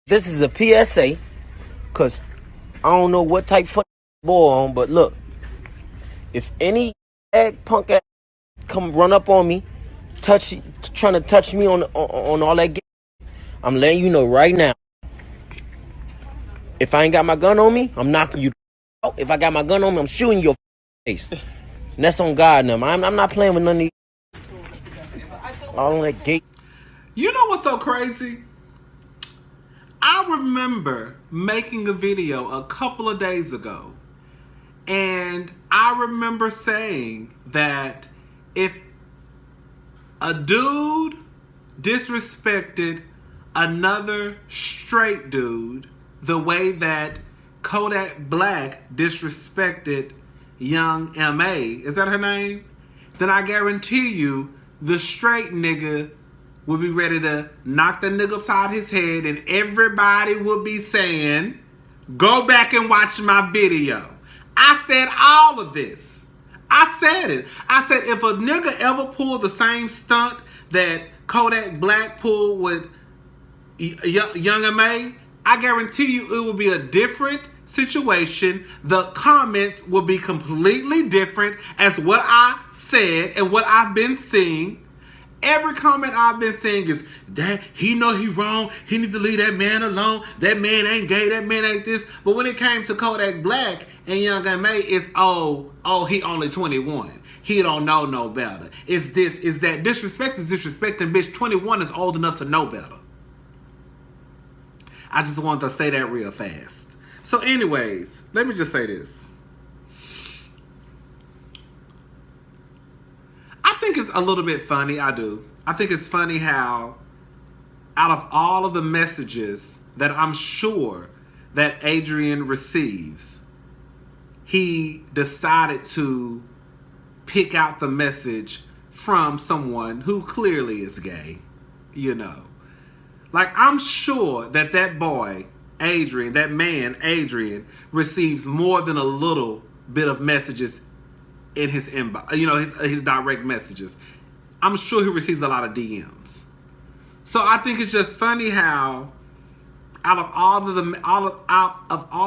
This is a PSA, cause I don't know what type of boy on, but look, if any punk ass come run up on me, trying to touch me on all that, I'm letting you know right now. If I ain't got my gun on me, I'm knocking you out. If I got my gun on me, I'm shooting your face. And that's on God now. I'm not playing with none of these. All on that gate. You know what's so crazy? I remember making a video a couple of days ago, and I remember saying that if a dude disrespected another straight dude the way that Kodak Black disrespected young M.A., is that her name? Then I guarantee you the straight nigga would be ready to knock the nigga upside his head, and everybody would be saying, go back and watch my video. I said all of this. I said it. I said if a nigga ever pulled the same stunt that Kodak Black pulled with young M.A., I guarantee you it will be a different situation. The comments will be completely different as what I said and what I've been seeing. Every comment I've been seeing is that he know he wrong. He need to leave that man alone. That man ain't gay. That man ain't this. But when it came to Kodak Black and Young M.A., it's he only 21. He don't know no better. It's this, is that. Disrespect is disrespecting, bitch. 21 is old enough to know better. I just wanted to say that real fast. So anyways, let me just say this. I think it's a little bit funny. I do. I think it's funny how out of all of the messages that I'm sure that Adrien receives, he decided to pick out the message from someone who clearly is gay, you know. Like, I'm sure that boy, Adrien, that man, Adrien, receives more than a little bit of messages in his inbox, you know, his direct messages. I'm sure he receives a lot of DMs. So I think it's just funny how out of all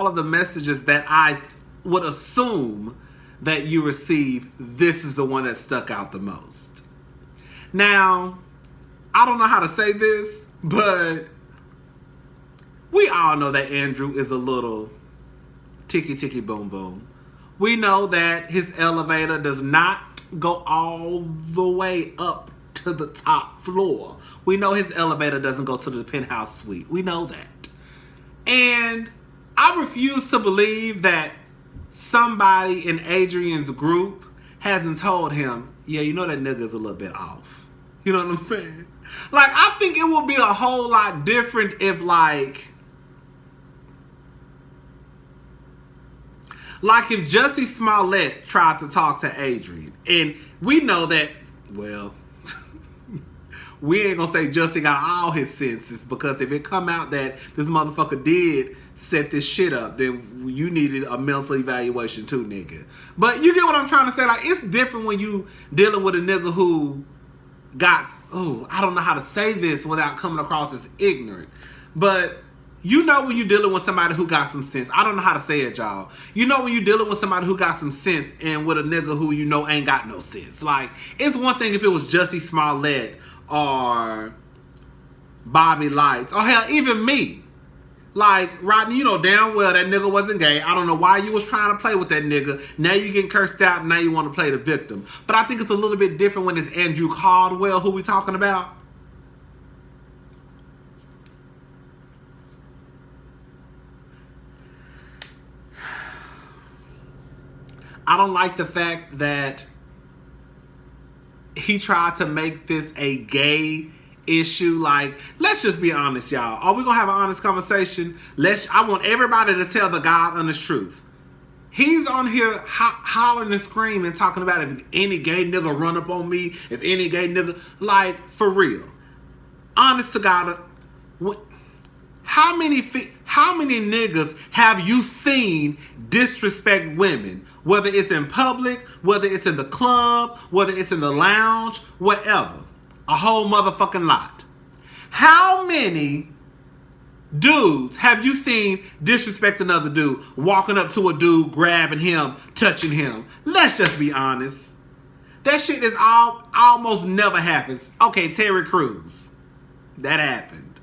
of the messages that I would assume that you receive, this is the one that stuck out the most. Now, I don't know how to say this, but we all know that Andrew is a little ticky boom boom. We know that his elevator does not go all the way up to the top floor. We know his elevator doesn't go to the penthouse suite. We know that. And I refuse to believe that somebody in Adrien's group hasn't told him, yeah, you know that nigga's a little bit off. You know what I'm saying? Like, I think it would be a whole lot different if, like if Jussie Smollett tried to talk to Adrien. And we know that, well, we ain't gonna say Jussie got all his senses, because if it come out that this motherfucker did set this shit up, then you needed a mental evaluation too, nigga. But you get what I'm trying to say? Like, it's different when you dealing with a nigga who got, I don't know how to say this without coming across as ignorant. But you know when you're dealing with somebody who got some sense. I don't know how to say it, y'all. You know when you're dealing with somebody who got some sense and with a nigga who you know ain't got no sense. Like, it's one thing if it was Jussie Smollett or Bobby Lights, or hell, even me. Like, Rodney, you know damn well that nigga wasn't gay. I don't know why you was trying to play with that nigga. Now you getting cursed out, and now you want to play the victim. But I think it's a little bit different when it's Andrew Caldwell who we talking about. I don't like the fact that he tried to make this a gay issue. Like, let's just be honest, y'all. Are we gonna have an honest conversation? I want everybody to tell the God honest truth. He's on here hollering and screaming, talking about if any gay nigga run up on me, if any gay nigga, like, for real. Honest to God, how many niggas have you seen disrespect women? Whether it's in public, whether it's in the club, whether it's in the lounge, whatever. A whole motherfucking lot. How many dudes have you seen disrespect another dude, walking up to a dude, grabbing him, touching him? Let's just be honest. That shit is almost never happens. Okay, Terry Crews. That happened.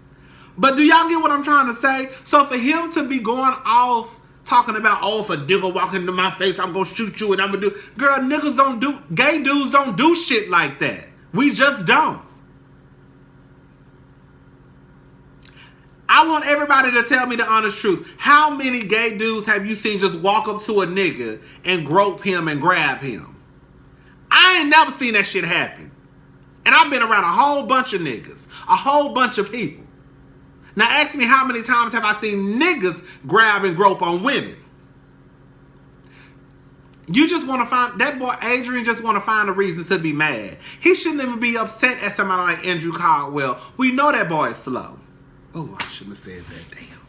But do y'all get what I'm trying to say? So for him to be going off talking about, oh, if a nigga walk into my face, I'm gonna shoot you and I'm gonna do. Girl, niggas don't do, gay dudes don't do shit like that. We just don't. I want everybody to tell me the honest truth. How many gay dudes have you seen just walk up to a nigga and grope him and grab him? I ain't never seen that shit happen. And I've been around a whole bunch of niggas. A whole bunch of people. Now ask me how many times have I seen niggas grab and grope on women? You just want to find, that boy Adrien just want to find a reason to be mad. He shouldn't even be upset at somebody like Andrew Caldwell. We know that boy is slow. Oh, I shouldn't have said that. Damn.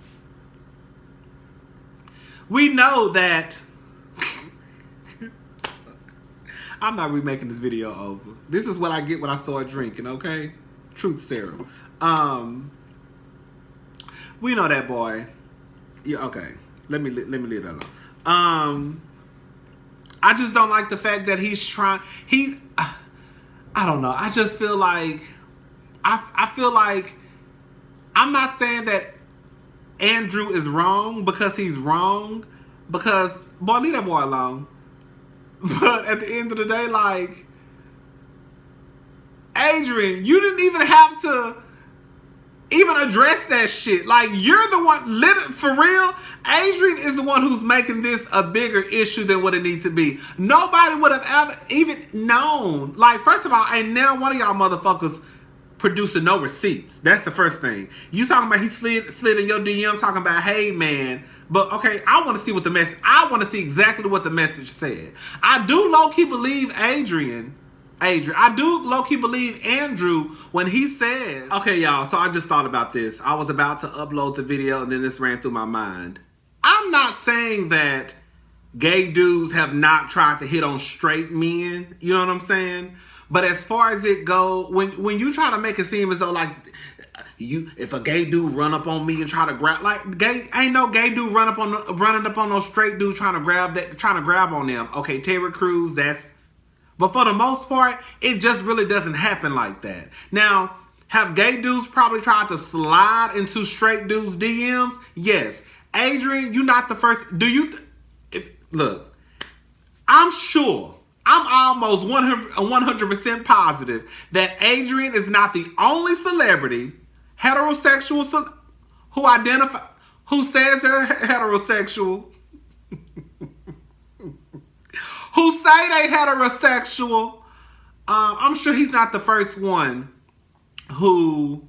We know that. I'm not remaking this video over. This is what I get when I start drinking, okay? Truth serum. We know that boy. Yeah, okay. Let me leave that alone. I just don't like the fact that he's trying. I don't know. I just feel like I feel like I'm not saying that Andrew is wrong because he's wrong. Because boy, leave that boy alone. But at the end of the day, like, Adrien, you didn't even have to even address that shit. Like, you're the one, for real, Adrien is the one who's making this a bigger issue than what it needs to be. Nobody would have ever even known. Like, first of all, ain't now one of y'all motherfuckers producing no receipts. That's the first thing. You talking about he slid in your DM talking about, hey, man. But, okay, I want to see what the message, I want to see exactly what the message said. I do low-key believe Adrien. I do low-key believe Andrew when he says, okay, y'all, so I just thought about this. I was about to upload the video and then this ran through my mind. I'm not saying that gay dudes have not tried to hit on straight men. You know what I'm saying? But as far as it goes, when you try to make it seem as though like, if a gay dude run up on me and try to grab, like, ain't no gay dude running up on no straight dude trying to grab on them. Okay, Terry Crews, but for the most part, it just really doesn't happen like that. Now, have gay dudes probably tried to slide into straight dudes' DMs? Yes. Adrien, you not the first. Look, I'm sure, I'm almost 100% positive that Adrien is not the only celebrity, heterosexual, who says they're heterosexual, who say they heterosexual. I'm sure he's not the first one who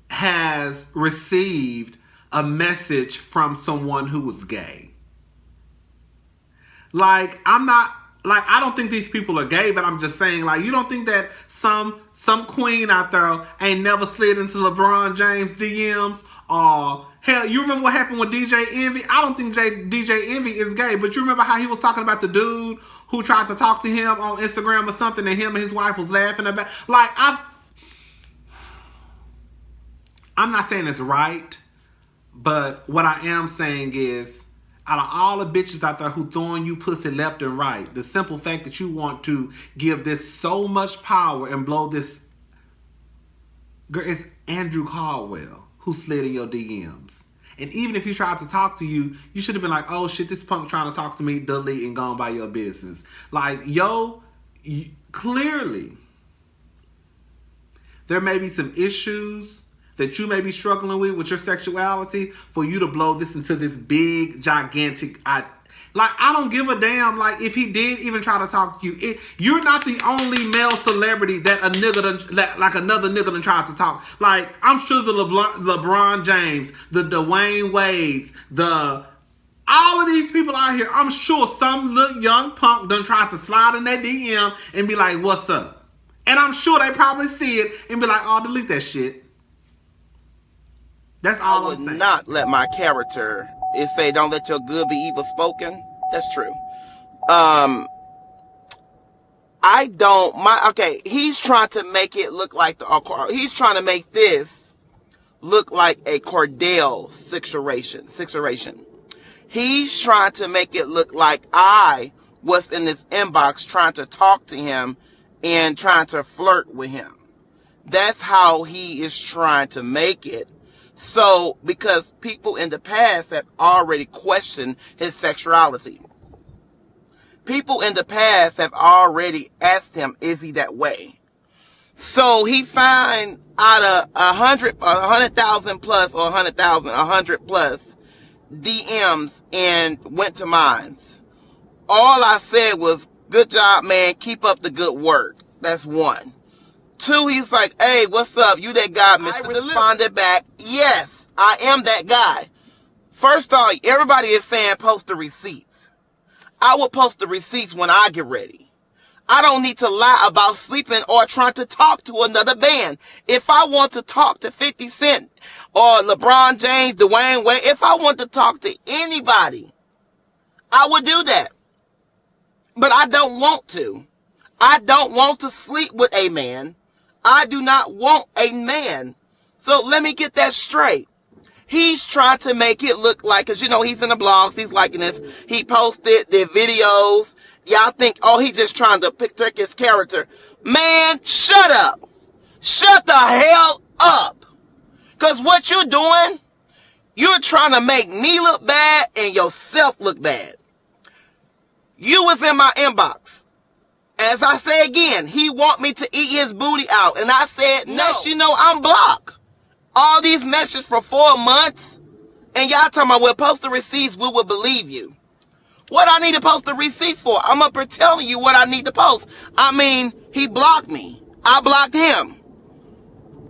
has received a message from someone who was gay. Like, I don't think these people are gay, but I'm just saying, like, you don't think that some queen out there ain't never slid into LeBron James DMs? Or, hell, you remember what happened with DJ Envy? I don't think DJ Envy is gay, but you remember how he was talking about the dude who tried to talk to him on Instagram or something, and him and his wife was laughing about? Like, I'm not saying it's right, but what I am saying is, out of all the bitches out there who throwing you pussy left and right, the simple fact that you want to give this so much power and blow this, girl, it's Andrew Caldwell who slid in your DMs. And even if he tried to talk to you, you should have been like, oh shit, this punk trying to talk to me, delete and gone by your business. Like, clearly, there may be some issues that you may be struggling with your sexuality for you to blow this into this big, gigantic, I don't give a damn, like, if he did even try to talk to you. You're not the only male celebrity that another nigga done tried to talk. Like, I'm sure the LeBron James, the Dwayne Wades, all of these people out here, I'm sure some little young punk done tried to slide in their DM and be like, what's up? And I'm sure they probably see it and be like, oh, delete that shit. That's all I'm saying. I would not let my character, it say, don't let your good be evil spoken. That's true. Okay, he's trying to make it look like he's trying to make this look like a Cordell situation. He's trying to make it look like I was in his inbox trying to talk to him and trying to flirt with him. That's how he is trying to make it. So, because people in the past have already questioned his sexuality. People in the past have already asked him, is he that way? So he find out of 100,000 plus or 100 plus DMs and went to mine. All I said was, good job, man. Keep up the good work. That's one. Two, he's like, hey, what's up? You that guy, Mr. I responded back, yes, I am that guy. First off, everybody is saying post the receipts. I will post the receipts when I get ready. I don't need to lie about sleeping or trying to talk to another band. If I want to talk to 50 Cent or LeBron James, Dwayne Wade, if I want to talk to anybody, I would do that. But I don't want to. I don't want to sleep with a man. I do not want a man. So let me get that straight. He's trying to make it look like, because, you know, he's in the blogs, he's liking this. He posted the videos. Y'all think, oh, he's just trying to trick his character. Man, shut up. Shut the hell up. Because what you're doing, you're trying to make me look bad and yourself look bad. You was in my inbox. As I say again, he want me to eat his booty out. And I said, no. Next, you know, I'm blocked. All these messages for 4 months. And y'all talking about, well, post the receipts, we will believe you. What I need to post the receipts for? I'm up here telling you what I need to post. I mean, he blocked me. I blocked him.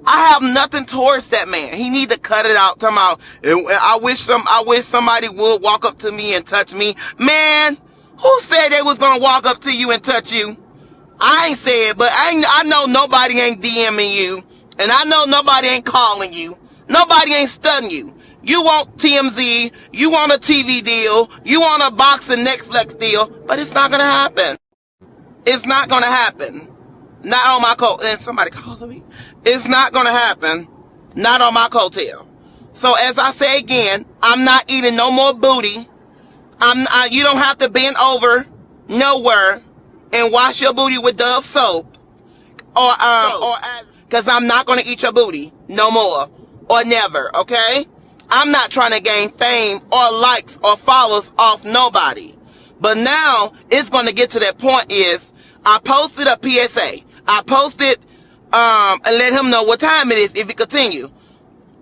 I have nothing towards that man. He need to cut it out. Talking about, I wish somebody would walk up to me and touch me. Man, who said they was gonna walk up to you and touch you? I ain't said, but I know nobody ain't DMing you, and I know nobody ain't calling you. Nobody ain't studying you. You want TMZ, you want a TV deal, you want a boxing Netflix deal, but it's not gonna happen. It's not gonna happen. Not on my coat. And somebody calling me. It's not gonna happen. Not on my coattail. So as I say again, I'm not eating no more booty. You don't have to bend over nowhere and wash your booty with Dove soap, or because I'm not gonna eat your booty no more or never. Okay, I'm not trying to gain fame or likes or followers off nobody. But now it's gonna get to that point. Is I posted a PSA. I posted and let him know what time it is if it continue.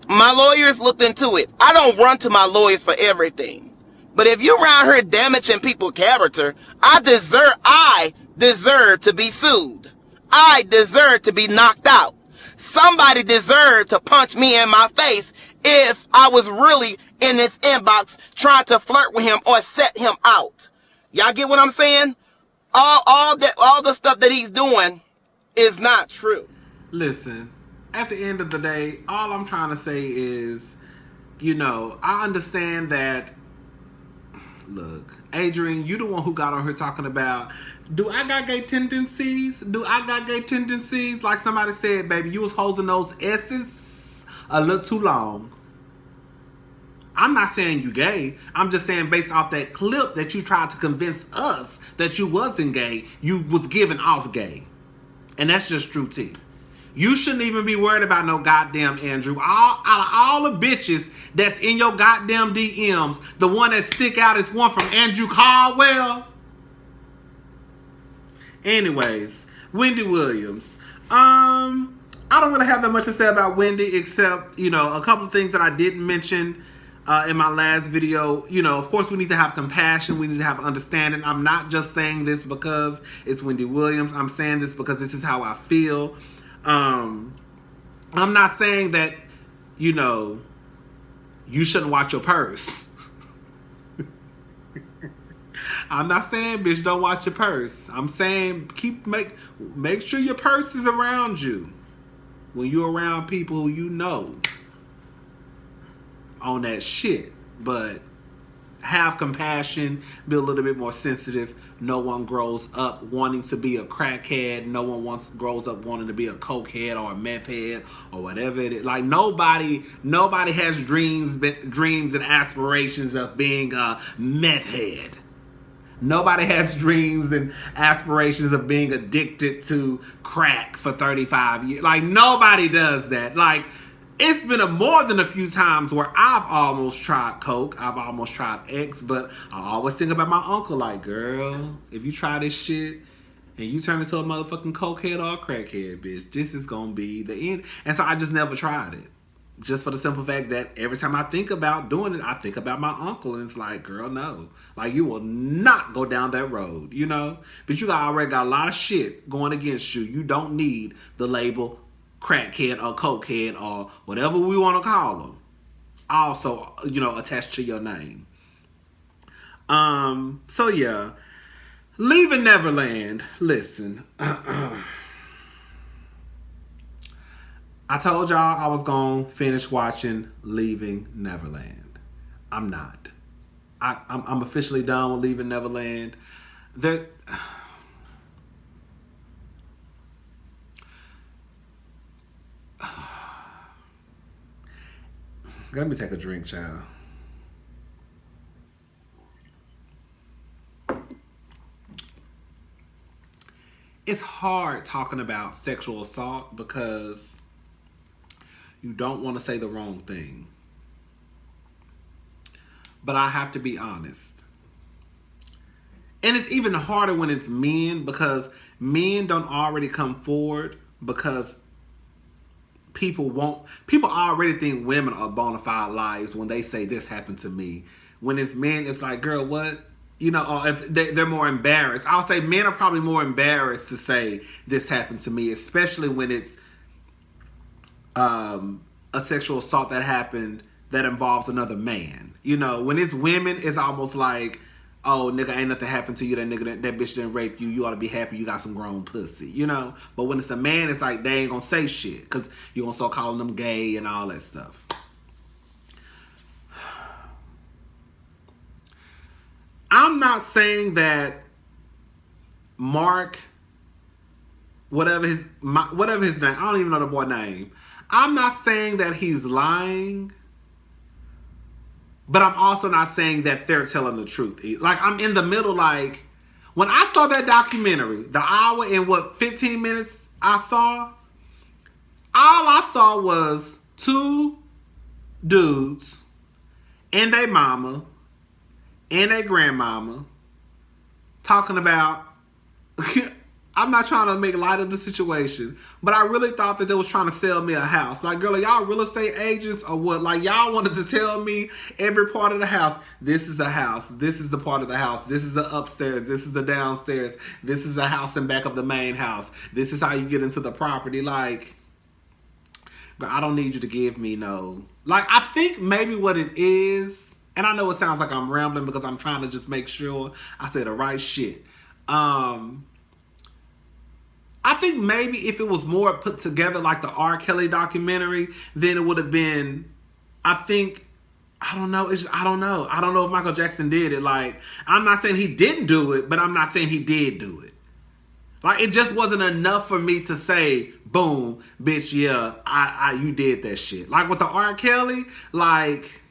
My lawyers looked into it. I don't run to my lawyers for everything. But if you're around here damaging people's character, I deserve to be sued. I deserve to be knocked out. Somebody deserved to punch me in my face if I was really in his inbox trying to flirt with him or set him out. Y'all get what I'm saying? All the stuff that he's doing is not true. Listen, at the end of the day, all I'm trying to say is, you know, I understand that. Look, Adrien, you the one who got on here talking about, do I got gay tendencies? Do I got gay tendencies? Like somebody said, baby, you was holding those S's a little too long. I'm not saying you gay. I'm just saying based off that clip that you tried to convince us that you wasn't gay, you was giving off gay. And that's just true tea. You shouldn't even be worried about no goddamn Andrew. Out of all the bitches that's in your goddamn DMs, the one that stick out is one from Andrew Caldwell. Anyways, Wendy Williams. I don't really have that much to say about Wendy except, you know, a couple of things that I didn't mention in my last video. You know, of course, we need to have compassion. We need to have understanding. I'm not just saying this because it's Wendy Williams. I'm saying this because this is how I feel. I'm not saying that, you know, you shouldn't watch your purse. I'm not saying, bitch, don't watch your purse. I'm saying make sure your purse is around you when you're around people who you know on that shit. But have compassion, be a little bit more sensitive. No one grows up wanting to be a crackhead. No one grows up wanting to be a cokehead or a meth head or whatever it is. Like nobody has dreams and aspirations of being a meth head. Nobody has dreams and aspirations of being addicted to crack for 35 years. Like, nobody does that. Like, it's been more than a few times where I've almost tried coke. I've almost tried X, but I always think about my uncle like, girl, if you try this shit and you turn into a motherfucking cokehead or a crackhead, bitch, this is going to be the end. And so I just never tried it. Just for the simple fact that every time I think about doing it, I think about my uncle, and it's like, girl, no. Like, you will not go down that road, you know? But you already got a lot of shit going against you. You don't need the label crackhead or cokehead or whatever we want to call them. Also, you know, attached to your name. So yeah. Leaving Neverland. Listen. I told y'all I was going to finish watching Leaving Neverland. I'm not. I'm officially done with Leaving Neverland. Let me take a drink, child. It's hard talking about sexual assault because you don't want to say the wrong thing. But I have to be honest. And it's even harder when it's men because men don't already come forward because people already think women are bona fide liars when they say this happened to me. When it's men, it's like, girl, what? You know, or if they're more embarrassed. I'll say men are probably more embarrassed to say this happened to me, especially when it's a sexual assault that happened that involves another man. You know, when it's women, it's almost like, oh, nigga, ain't nothing happened to you. That nigga, that bitch didn't rape you. You ought to be happy you got some grown pussy, you know? But when it's a man, it's like they ain't gonna say shit because you're gonna start calling them gay and all that stuff. I'm not saying that Mark, whatever his name, I don't even know the boy's name. I'm not saying that he's lying, but I'm also not saying that they're telling the truth. Like, I'm in the middle. Like, when I saw that documentary, the hour and 15 minutes I saw, all I saw was two dudes and their mama and their grandmama talking about I'm not trying to make light of the situation, but I really thought that they was trying to sell me a house. Like, girl, are y'all real estate agents or what? Like, y'all wanted to tell me every part of the house. This is a house. This is the part of the house. This is the upstairs. This is the downstairs. This is the house in back of the main house. This is how you get into the property. Like, girl, I don't need you to give me no. Like, I think maybe what it is, and I know it sounds like I'm rambling because I'm trying to just make sure I say the right shit. I think maybe if it was more put together like the R. Kelly documentary, then it would have been, I don't know if Michael Jackson did it. Like, I'm not saying he didn't do it, but I'm not saying he did do it. Like, it just wasn't enough for me to say, boom, bitch, yeah, you did that shit. Like, with the R. Kelly, like,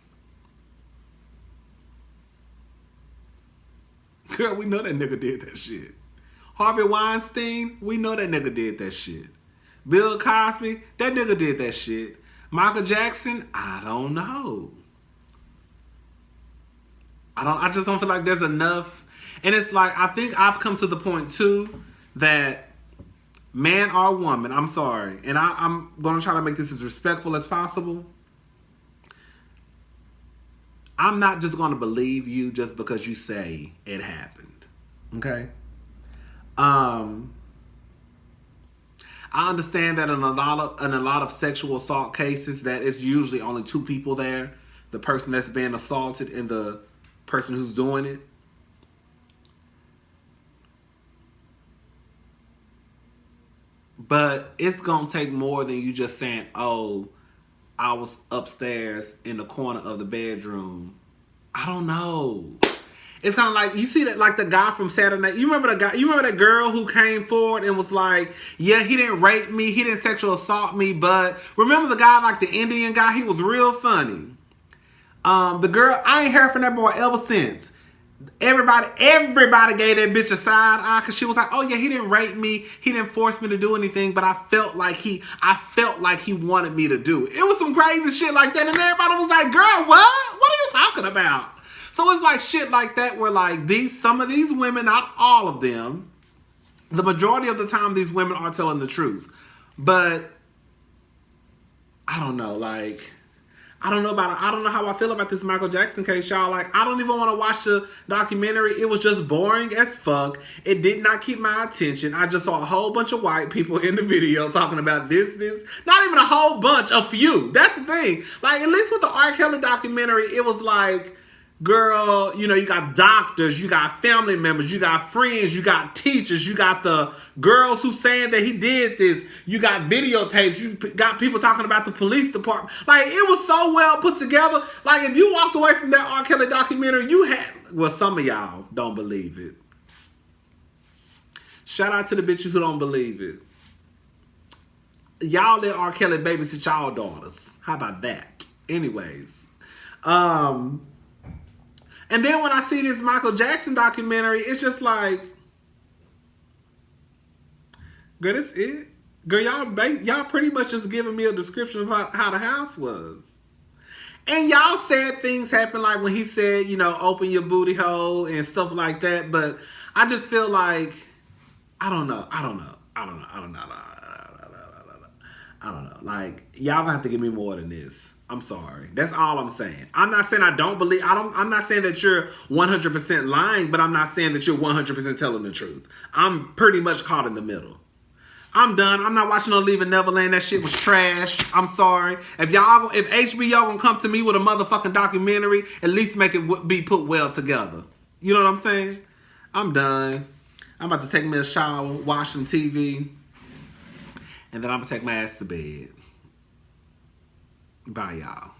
girl, we know that nigga did that shit. Harvey Weinstein, we know that nigga did that shit. Bill Cosby, that nigga did that shit. Michael Jackson, I don't know. I just don't feel like there's enough. And it's like, I think I've come to the point too that man or woman, I'm sorry, and I'm going to try to make this as respectful as possible. I'm not just going to believe you just because you say it happened. Okay? I understand that in a lot of sexual assault cases that it's usually only two people there, the person that's being assaulted and the person who's doing it. But it's gonna take more than you just saying, oh, I was upstairs in the corner of the bedroom I don't know. It's kind of like, you see that, like the guy from Saturday Night. You remember the guy? You remember that girl who came forward and was like, "Yeah, he didn't rape me, he didn't sexual assault me, but remember the guy, like the Indian guy? He was real funny." The girl, I ain't heard from that boy ever since. Everybody gave that bitch a side eye because she was like, "Oh yeah, he didn't rape me, he didn't force me to do anything, but I felt like he wanted me to do it." It was some crazy shit like that, and everybody was like, "Girl, what? What are you talking about?" So it's like shit like that where like some of these women, not all of them, the majority of the time these women are telling the truth. But I don't know, like, I don't know how I feel about this Michael Jackson case, y'all. Like, I don't even want to watch the documentary. It was just boring as fuck. It did not keep my attention. I just saw a whole bunch of white people in the video talking about this. Not even a whole bunch, a few. That's the thing. Like, at least with the R. Kelly documentary, it was like, girl, you know, you got doctors, you got family members, you got friends, you got teachers, you got the girls who saying that he did this, you got videotapes, you got people talking about the police department. Like, it was so well put together. Like, if you walked away from that R. Kelly documentary, you had, well, some of y'all don't believe it. Shout out to the bitches who don't believe it. Y'all let R. Kelly babysit y'all daughters. How about that? Anyways, and then when I see this Michael Jackson documentary, it's just like, girl, that's it. Girl, y'all pretty much just giving me a description of how the house was. And y'all said things happened, like when he said, you know, open your booty hole and stuff like that. But I just feel like, I don't know. Like, y'all gonna have to give me more than this. I'm sorry. That's all I'm saying. I'm not saying I don't believe. I'm not saying that you're 100% lying, but I'm not saying that you're 100% telling the truth. I'm pretty much caught in the middle. I'm done. I'm not watching no Leaving Neverland. That shit was trash. I'm sorry. If HBO gonna come to me with a motherfucking documentary, at least make it be put well together. You know what I'm saying? I'm done. I'm about to take me a shower, watch some TV, and then I'm gonna take my ass to bed. Bye, y'all.